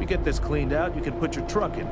get this cleaned out, you can put your truck in.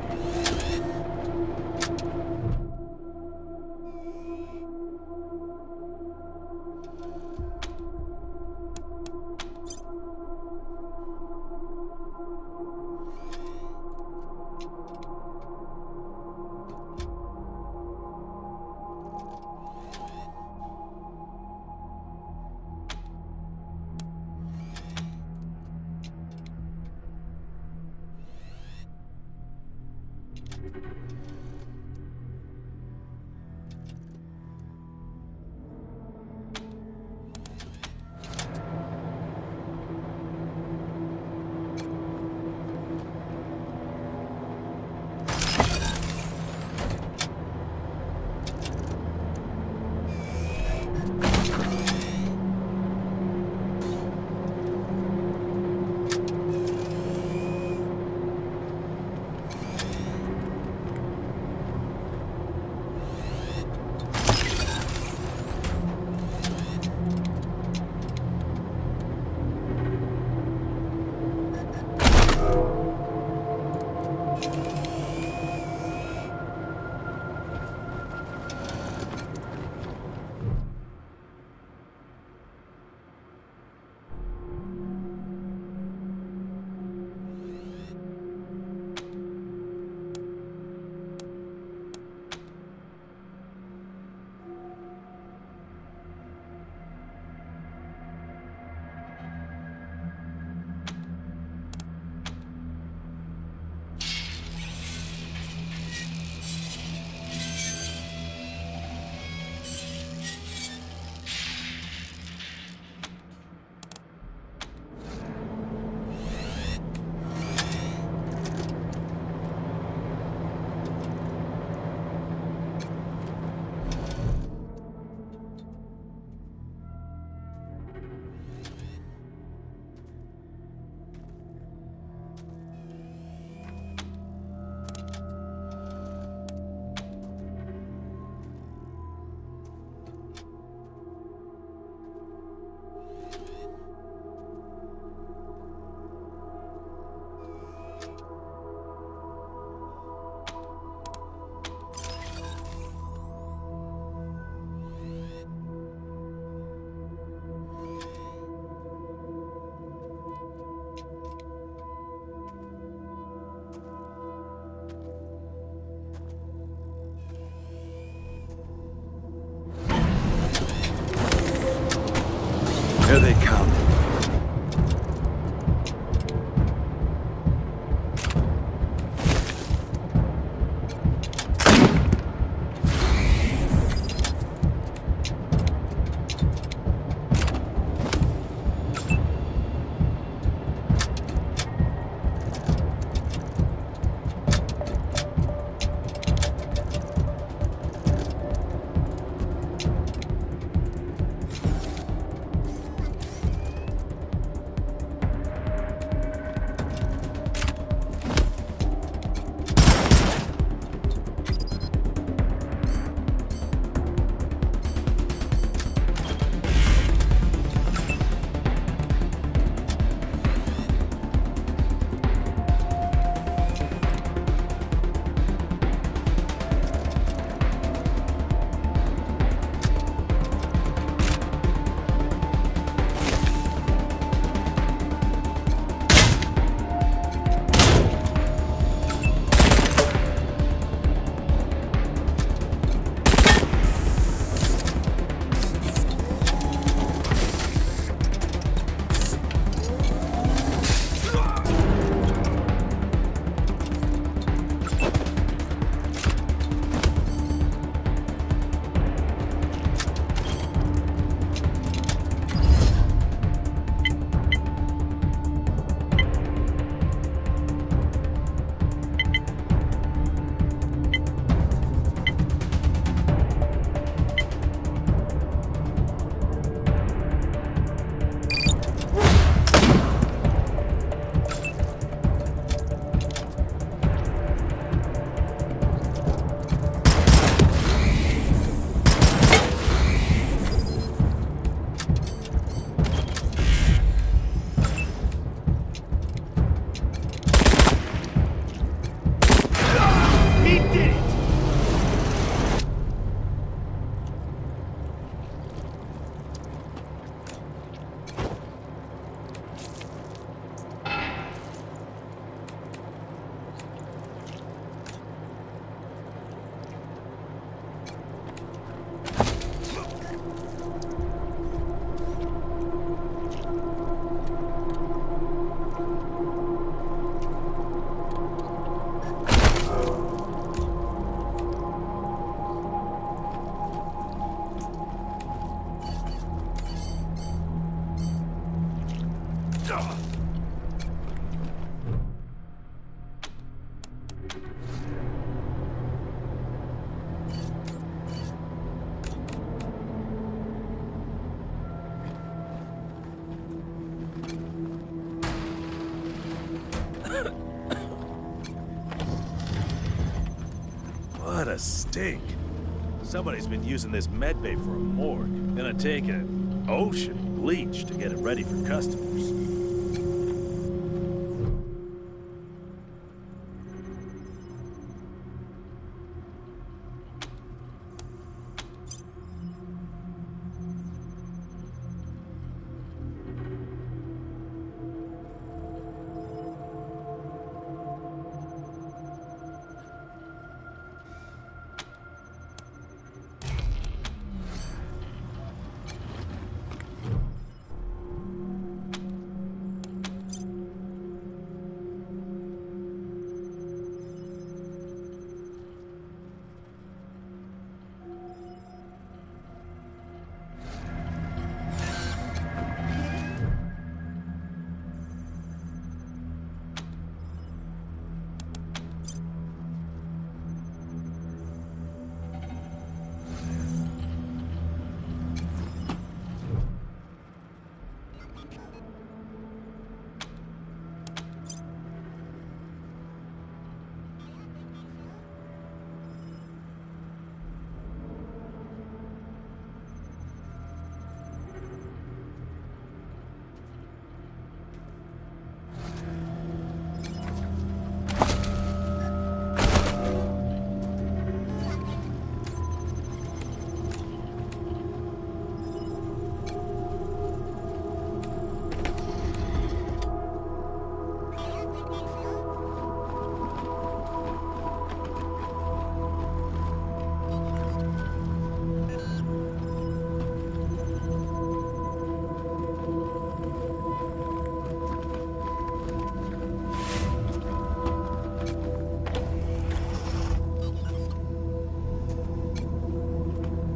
Here they come. gotta stink. Somebody's been using this med bay for a morgue. Gonna take an ocean bleach to get it ready for customers.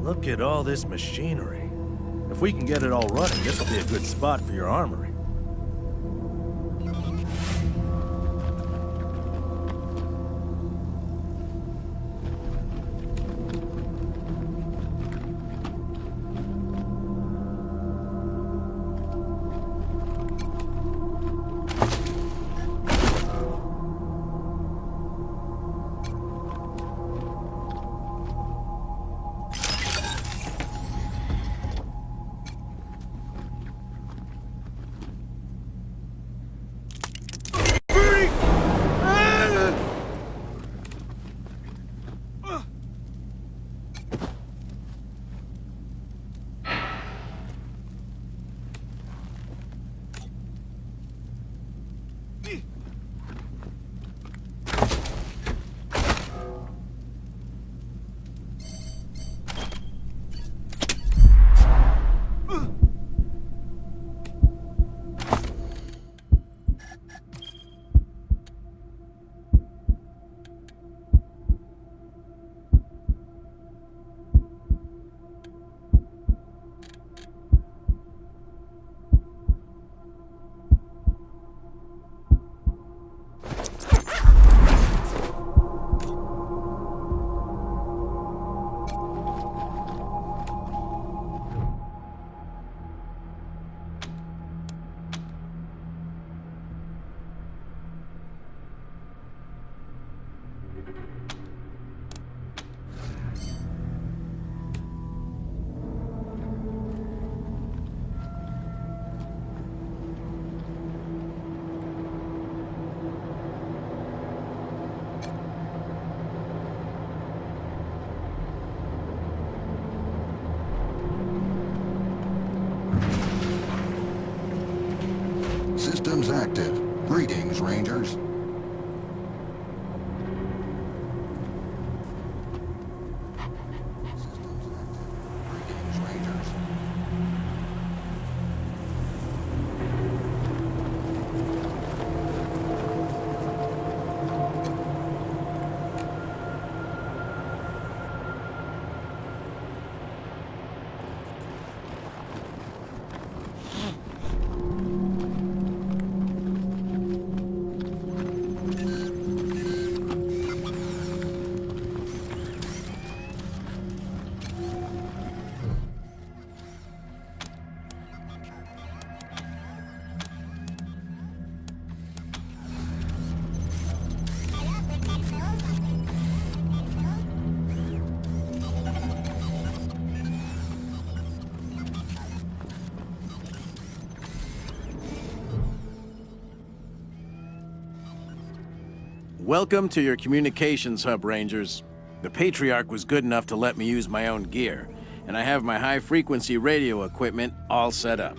Look at all this machinery. If we can get it all running, this will be a good spot for your armory. Systems active. Greetings, Rangers. Welcome to your communications hub, Rangers. The Patriarch was good enough to let me use my own gear, and I have my high-frequency radio equipment all set up.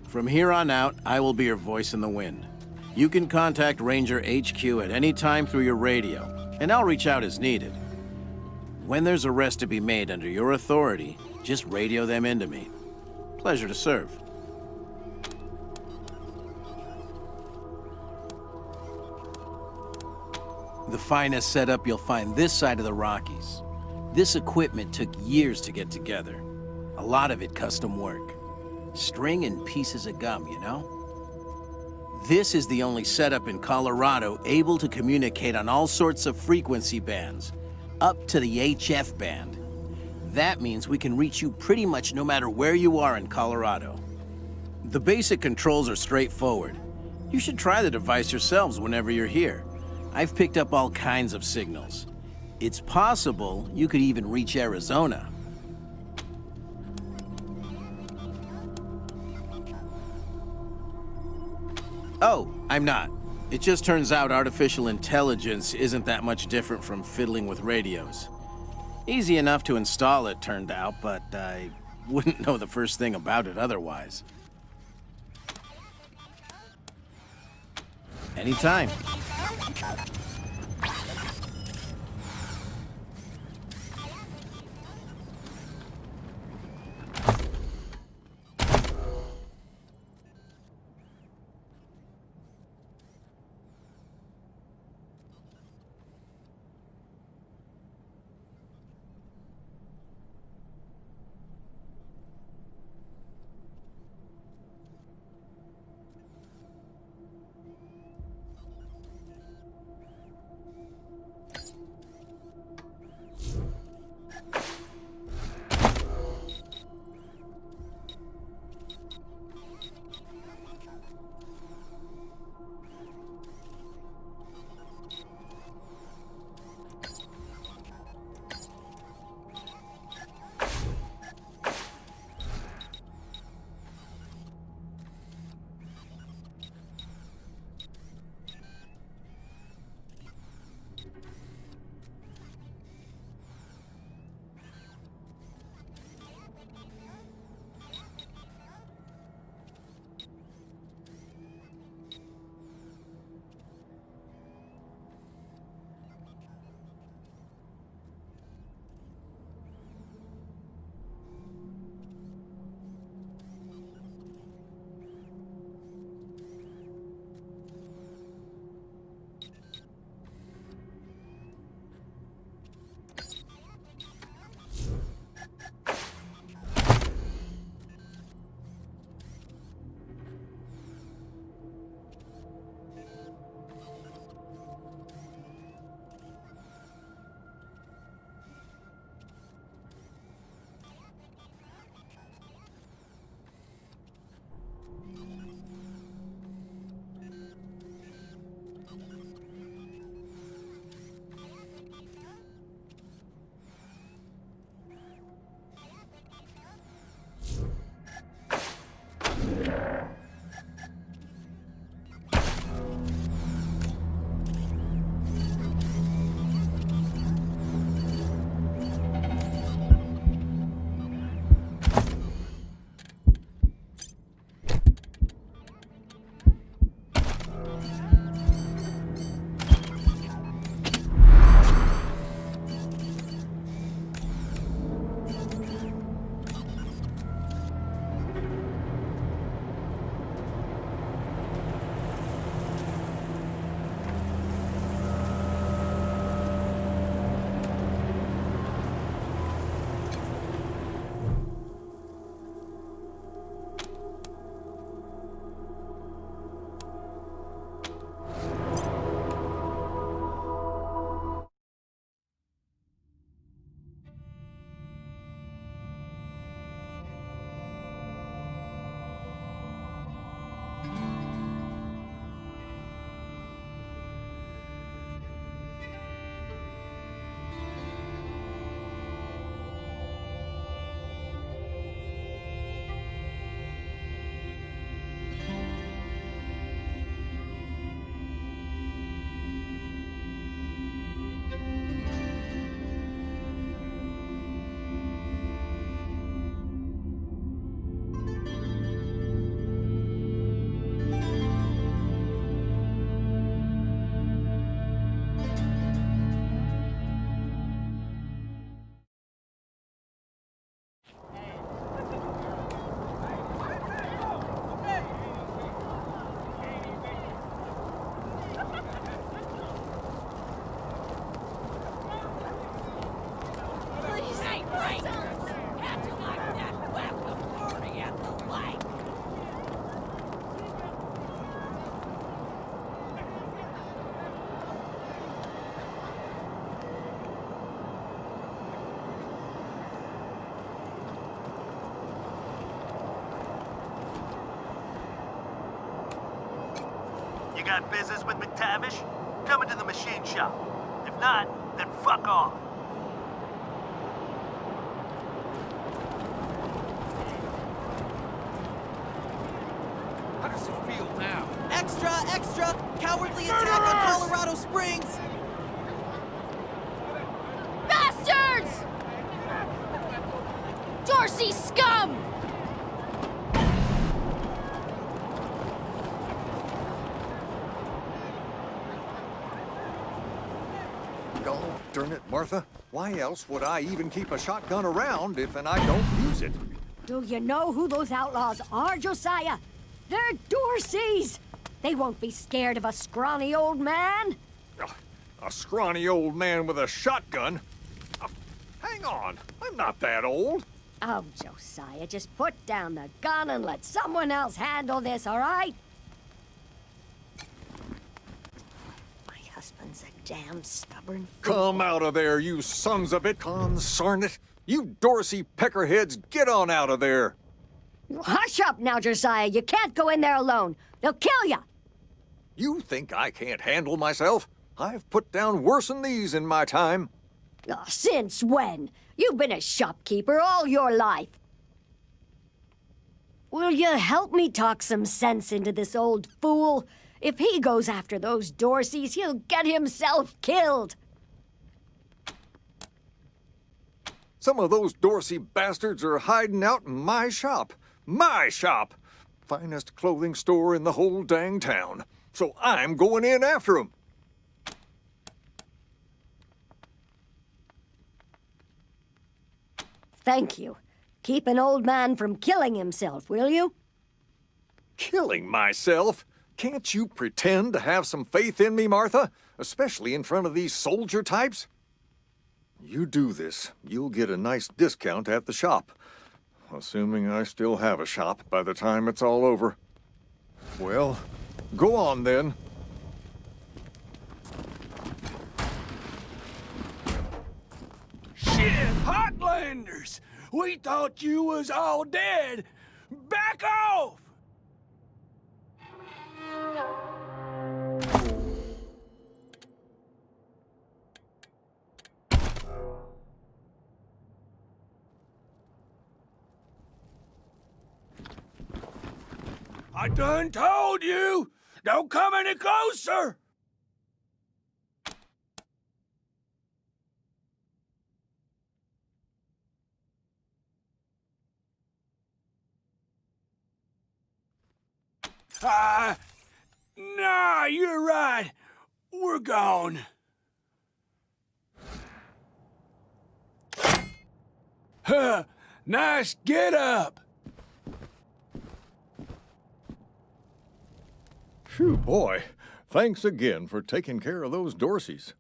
From here on out, I will be your voice in the wind. You can contact Ranger HQ at any time through your radio, and I'll reach out as needed. When there's arrests to be made under your authority, just radio them into me. Pleasure to serve. The finest setup you'll find this side of the Rockies. This equipment took years to get together. A lot of it custom work. String and pieces of gum, you know? This is the only setup in Colorado able to communicate on all sorts of frequency bands, up to the HF band. That means we can reach you pretty much no matter where you are in Colorado. The basic controls are straightforward. You should try the device yourselves whenever you're here. I've picked up all kinds of signals. It's possible you could even reach Arizona. Oh, I'm not. It just turns out artificial intelligence isn't that much different from fiddling with radios. Easy enough to install, it turned out, but I wouldn't know the first thing about it otherwise. Anytime. got business with McTavish? Come into the machine shop. If not, then fuck off. How does it feel now? Extra, extra! Cowardly attack on Colorado Springs! Bastards! Dorsey scum! God darn it, Martha. Why else would I even keep a shotgun around if I don't use it? Do you know who those outlaws are, Josiah? They're Dorseys! They won't be scared of a scrawny old man. A scrawny old man with a shotgun? Hang on, I'm not that old. Oh, Josiah, just put down the gun and let someone else handle this, all right? My husband's a damn stubborn fool. Come out of there, you sons of it, consarn it. You Dorsey peckerheads, get on out of there. Hush up now, Josiah. You can't go in there alone. They'll kill you. You think I can't handle myself? I've put down worse than these in my time. Oh, since when? You've been a shopkeeper all your life. Will you help me talk some sense into this old fool? If he goes after those Dorseys, he'll get himself killed. Some of those Dorsey bastards are hiding out in my shop. My shop! Finest clothing store in the whole dang town. So I'm going in after 'em. Thank you. Keep an old man from killing himself, will you? Killing myself? Can't you pretend to have some faith in me, Martha? Especially in front of these soldier types? You do this, you'll get a nice discount at the shop. Assuming I still have a shop by the time it's all over. Well, go on then. Shit, Hotlanders! We thought you was all dead! Back off! I done told you! Don't come any closer! Nah, you're right. We're gone. Huh, nice get up. Phew, boy. Thanks again for taking care of those Dorseys.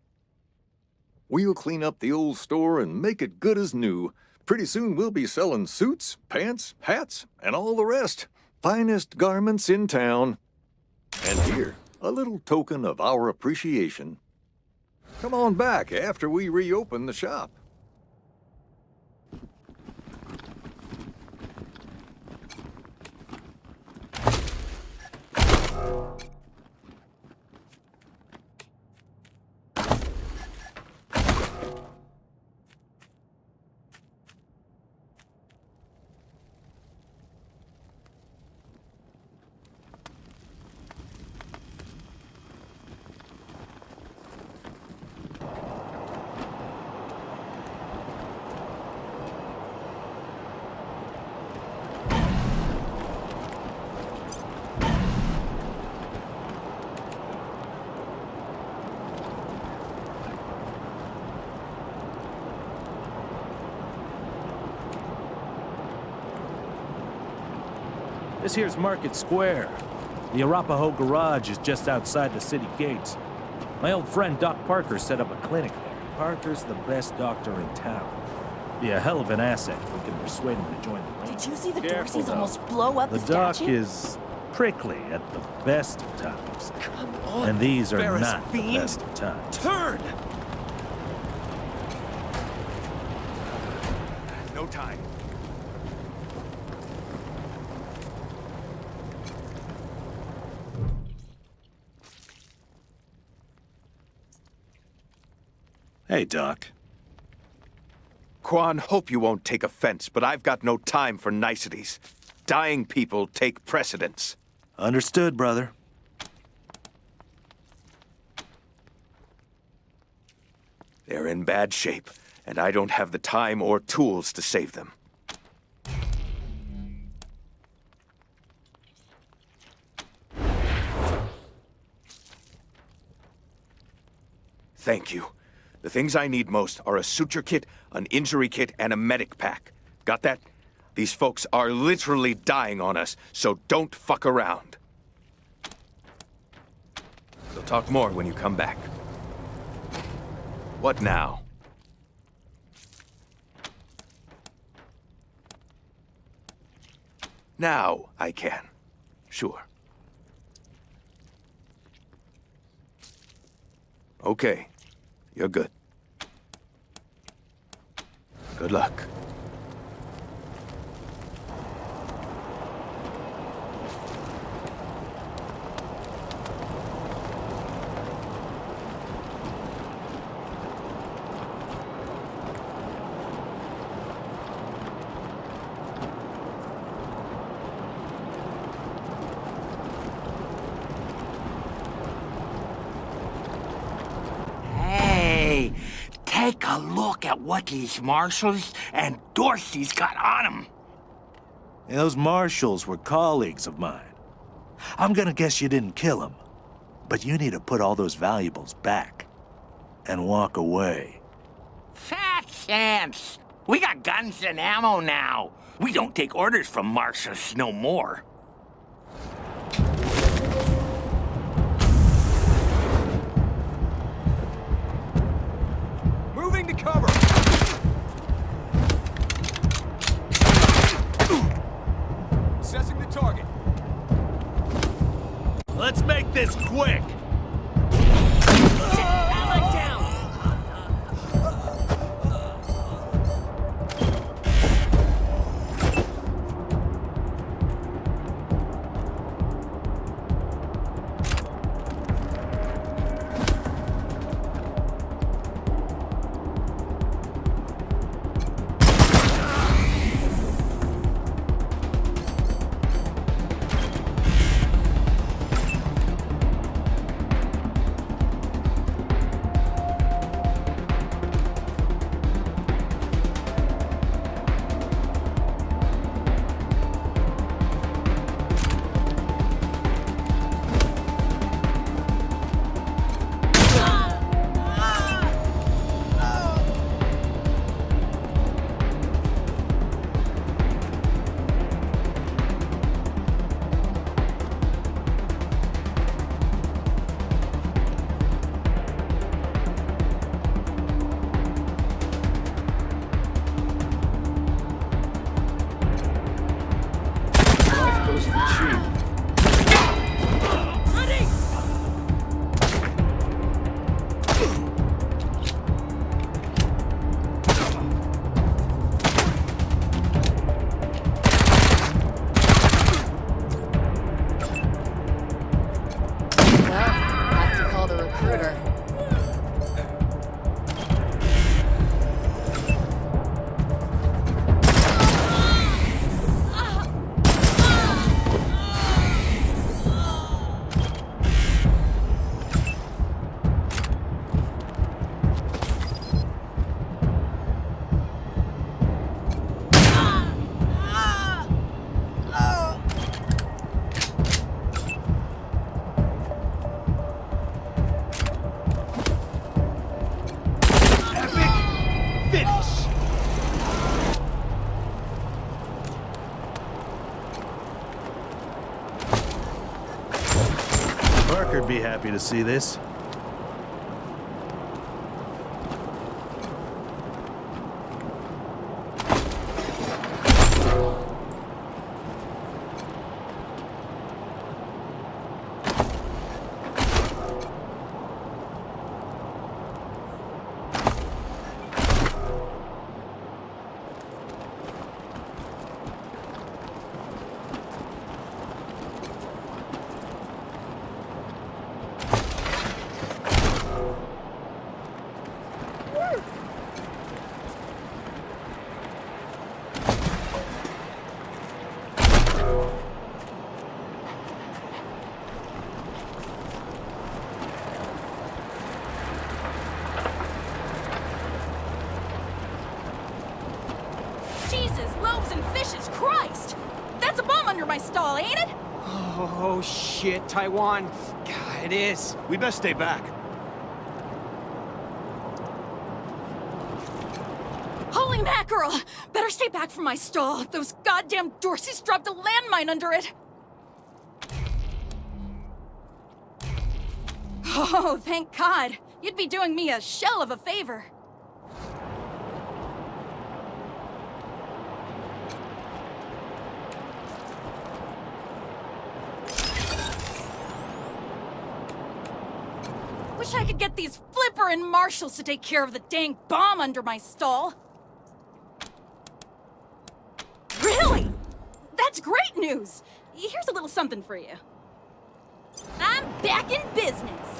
We'll clean up the old store and make it good as new. Pretty soon we'll be selling suits, pants, hats, and all the rest. Finest garments in town. And here, a little token of our appreciation. Come on back after we reopen the shop. This here's Market Square. The Arapahoe Garage is just outside the city gates. My old friend Doc Parker set up a clinic there. Parker's the best doctor in town. Be a hell of an asset if we can persuade him to join the Rangers. Did you see the Careful, Dorseys though. almost blow up the doc statue? is prickly at the best of times. Come on, And these are Ferris not the fiend. best of times. Turn! No time. Hey, Doc. Quan, hope you won't take offense, but I've got no time for niceties. Dying people take precedence. Understood, brother. They're in bad shape, and I don't have the time or tools to save them. Thank you. The things I need most are a suture kit, an injury kit, and a medic pack. Got that? These folks are literally dying on us, so don't fuck around. We'll talk more when you come back. What now? Now I can. Sure. Okay. You're good. Good luck. Take a look at what these marshals and Dorsey's got on them. Those marshals were colleagues of mine. I'm gonna guess you didn't kill them, but you need to put all those valuables back and walk away. Fat chance. We got guns and ammo now. We don't take orders from marshals no more. Moving to cover! Assessing the target. Let's make this quick! Ally down! Parker'd be happy to see this. my stall, ain't it? Oh, shit, Taiwan. God, it is. We best stay back. Holy mackerel! Better stay back from my stall. Those goddamn Dorseys dropped a landmine under it. Oh, thank God. You'd be doing me a shell of a favor. Wish I could get these Flipper and Marshals to take care of the dang bomb under my stall. Really? That's great news! Here's a little something for you. I'm back in business.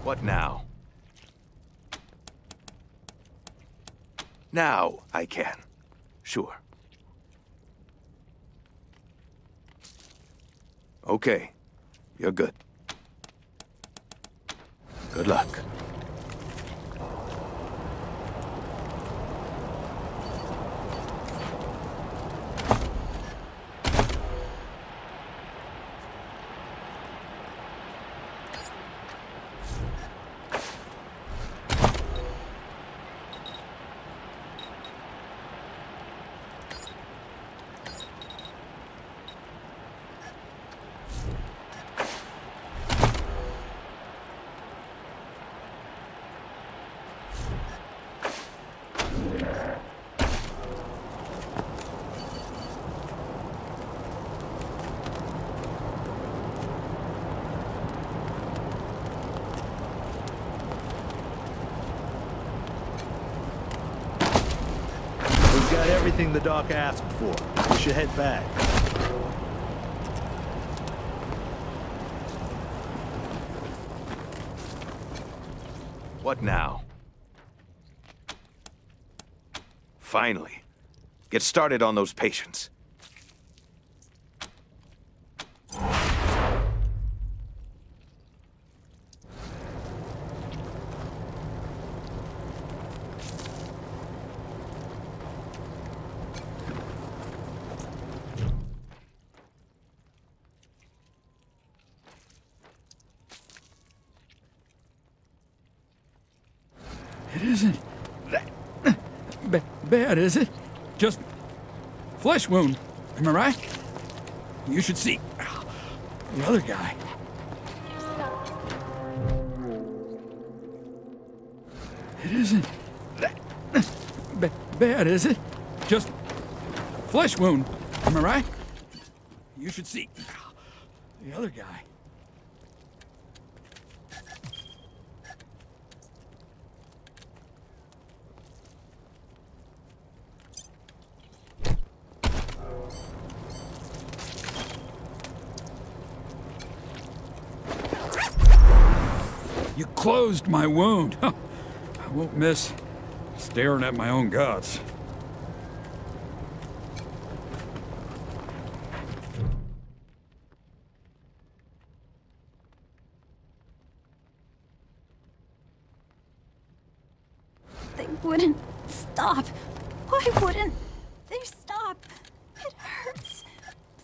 What now? Now I can. Sure. Okay. You're good. Good luck. We've got everything the doc asked for. We should head back. What now? Finally. Get started on those patients. It isn't that bad, is it? Just flesh wound, am I right? You should see the other guy. It isn't that bad, is it? Just flesh wound, am I right? You should see the other guy. You closed my wound. I won't miss staring at my own guts. They wouldn't stop. Why wouldn't they stop? It hurts.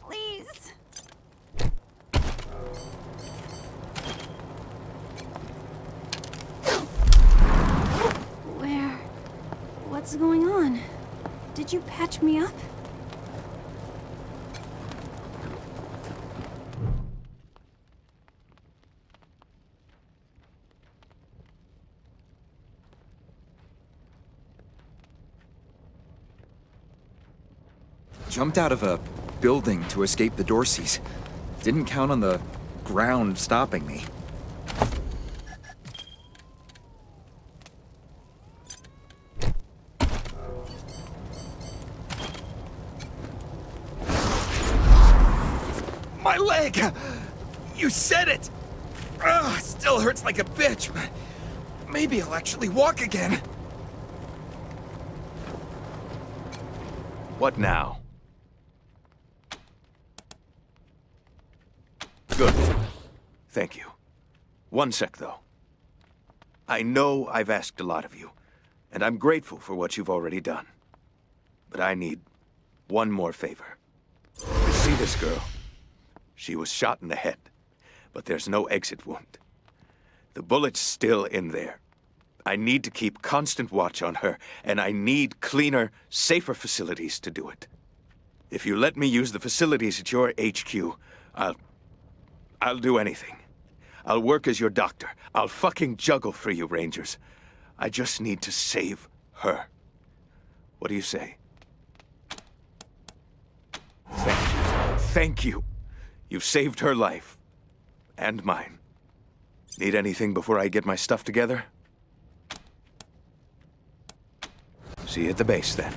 Please. What's going on? Did you patch me up? jumped out of a building to escape the Dorseys. Didn't count on the ground stopping me. My leg! You said it! Ugh, still hurts like a bitch, but maybe I'll actually walk again. What now? Good. Thank you. One sec, though. I know I've asked a lot of you, and I'm grateful for what you've already done. But I need one more favor. You see this girl? She was shot in the head, but there's no exit wound. The bullet's still in there. I need to keep constant watch on her, and I need cleaner, safer facilities to do it. If you let me use the facilities at your HQ, I'll do anything. I'll work as your doctor. I'll fucking juggle for you, Rangers. I just need to save her. What do you say? Thank you. Thank you. You've saved her life. And mine. Need anything before I get my stuff together? See you at the base, then.